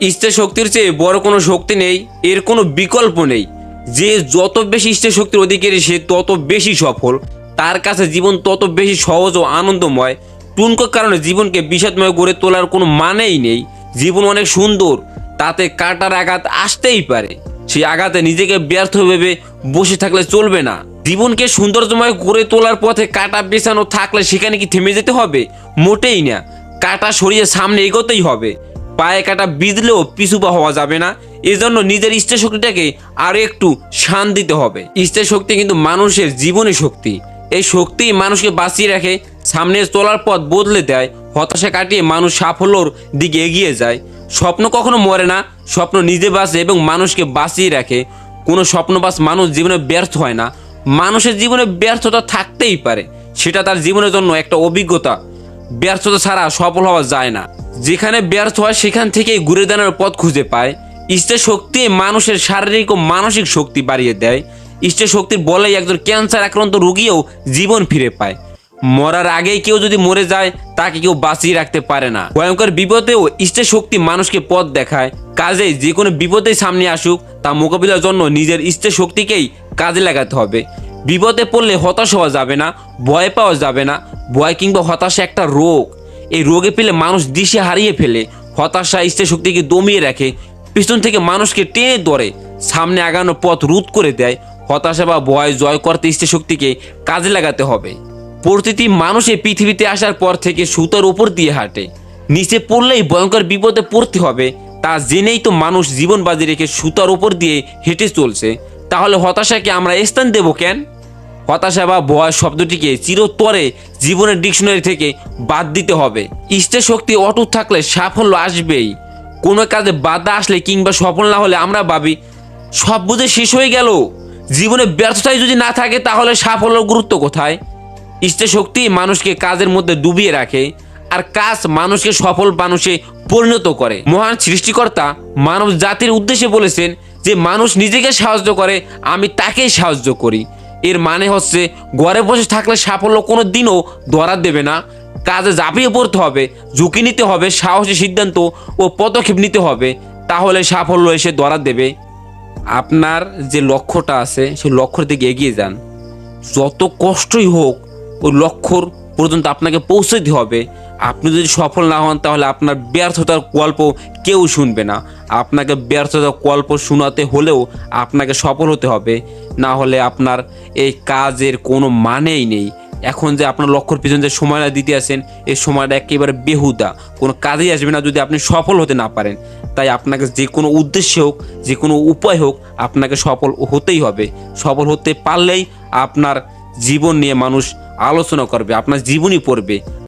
ইচ্ছে শক্তির চেয়ে বড় কোনো শক্তি নেই, এর কোনো বিকল্প নেই। যে যত বেশি ইচ্ছে শক্তির অধিকারী সে তত বেশি সফল, তার কাছে জীবন তত বেশি সহজ ও আনন্দময়। টুনকোর কারণে জীবনকে বিষাদময় গড়ে তোলার কোনো মানেই নেই। জীবন অনেক সুন্দর, তাতে কাটার আঘাত আসতেই পারে। সেই আঘাতে নিজেকে ব্যর্থ ভেবে বসে থাকলে চলবে না। জীবনকে সৌন্দর্যময় করে তোলার পথে কাটা পেছানো থাকলে সেখানে কি থেমে যেতে হবে? মোটেই না, কাটা সরিয়ে সামনে এগোতেই হবে। পায়ে কাটা বিঁধলেও পিছু পা হওয়া যাবে না। এজন্য নিজের ইচ্ছা শক্তিটাকে আরো একটু শান দিতে হবে। ইচ্ছা শক্তি কিন্তু মানুষের জীবনের শক্তি। এই শক্তি মানুষকে বাঁচিয়ে রাখে, সামনে চলার পথ বদলে দেয়, হতাশা কাটিয়ে মানুষ সাফল্যর দিকে এগিয়ে যায়। স্বপ্ন কখনো মরে না, স্বপ্ন নিজে বাঁচে এবং মানুষকে বাঁচিয়ে রাখে। কোনো স্বপ্নবাজ মানুষ জীবনে ব্যর্থ হয় না। মানুষের জীবনে ব্যর্থতা থাকতেই পারে, সেটা তার জীবনের জন্য একটা অভিজ্ঞতা। ব্যর্থতা ছাড়া সফল হওয়া যায় না। যেখানে ব্যর্থ হয় সেখান থেকেই ঘুরে দাঁড়ানোর পথ খুঁজে পায়। ইচ্ছা শক্তি মানুষের শারীরিক ও মানসিক শক্তি বাড়িয়ে দেয়। ইচ্ছা শক্তির বলেই একজন ক্যান্সার আক্রান্ত রোগীও জীবন ফিরে পায়। মরার আগেই কেউ যদি মরে যায় তাকে কেউ বাঁচিয়ে রাখতে পারে না। ভয়ঙ্কর বিপদেও ইচ্ছা শক্তি মানুষকে পথ দেখায়। কাজেই যে কোনো বিপদেই সামনে আসুক তা মোকাবিলার জন্য নিজের ইচ্ছা শক্তিকেই কাজে লাগাতে হবে। বিপদে পড়লে হতাশ হওয়া যাবে না, ভয় পাওয়া যাবে না। ভয় কিংবা হতাশা একটা রোগ। এই রোগে পেলে মানুষ দিশে হারিয়ে ফেলে। হতাশা ইচ্ছা শক্তিকে দমিয়ে রাখে, পিছন থেকে মানুষকে টেনে ধরে, সামনে আগানোর পথ রোধ করে দেয়। হতাশা বা ভয় জয় করতে ইচ্ছা শক্তিকে কাজে লাগাতে হবে। প্রতিটি মানুষ এই পৃথিবীতে আসার পর থেকে সুতার উপর দিয়ে হাঁটে। নিচে পড়লেই ভয়ঙ্কর বিপদে পড়তে হবে, তা জেনেই তো মানুষ জীবন বাজি রেখে সুতার উপর দিয়ে হেঁটে চলছে। তাহলে হতাশাকে আমরা স্থান দেব কেন? হতাশা বা ভয় শব্দটিকে চিরতরে জীবনের ডিকশনারি থেকে বাদ দিতে হবে। ইচ্ছা শক্তি অটুট থাকলে সাফল্য আসবেই। কোনো কাজে বাধা আসলে কিংবা সফল না হলে আমরা ভাবি সব বুঝে শেষ হয়ে গেল। জীবনে ব্যর্থতাই যদি না থাকে তাহলে সাফল্যের গুরুত্ব কোথায়? ইচ্ছা শক্তি মানুষকে কাজের মধ্যে ডুবিয়ে রাখে, আর কাজ মানুষকে সফল মানুষে পরিণত করে। মহান সৃষ্টিকর্তা মানব জাতির উদ্দেশ্যে বলেছেন যে মানুষ নিজেকে সাহায্য করে, আমি তাকেই সাহায্য করি। এর মানে হচ্ছে ঘরে বসে থাকলে সাফল্য কোনো দিনও ধরা দেবে না। কাজে ঝাঁপিয়ে পড়তে হবে, ঝুঁকি নিতে হবে, সাহসী সিদ্ধান্ত ও পদক্ষেপ নিতে হবে, তাহলে সাফল্য এসে ধরা দেবে। আপনার যে লক্ষ্যটা আছে সেই লক্ষ্যের দিকে এগিয়ে যান। যত কষ্টই হোক ওই লক্ষ্যর পর্যন্ত আপনাকে পৌঁছতে হবে। আপনি যদি সফল না হন তাহলে আপনার ব্যর্থতার গল্প কেউ শুনবে না। আপনাকে ব্যর্থতার গল্প শোনাতে হলেও আপনাকে সফল হতে হবে, না হলে আপনার এই কাজের কোনো মানেই নেই। এখন যে আপনার লক্ষ্যর পিছনে যে সময়টা দিতে আসেন এই সময়টা একেবারে বেহুদা, কোনো কাজেই আসবে না যদি আপনি সফল হতে না পারেন। তাই আপনাকে যে কোনো উদ্দেশ্যে হোক, যে কোনো উপায় হোক, আপনাকে সফল হতেই হবে। সফল হতে পারলেই আপনার জীবন নিয়ে মানুষ আলোচনা করবে, আপনার জীবনই পড়বে।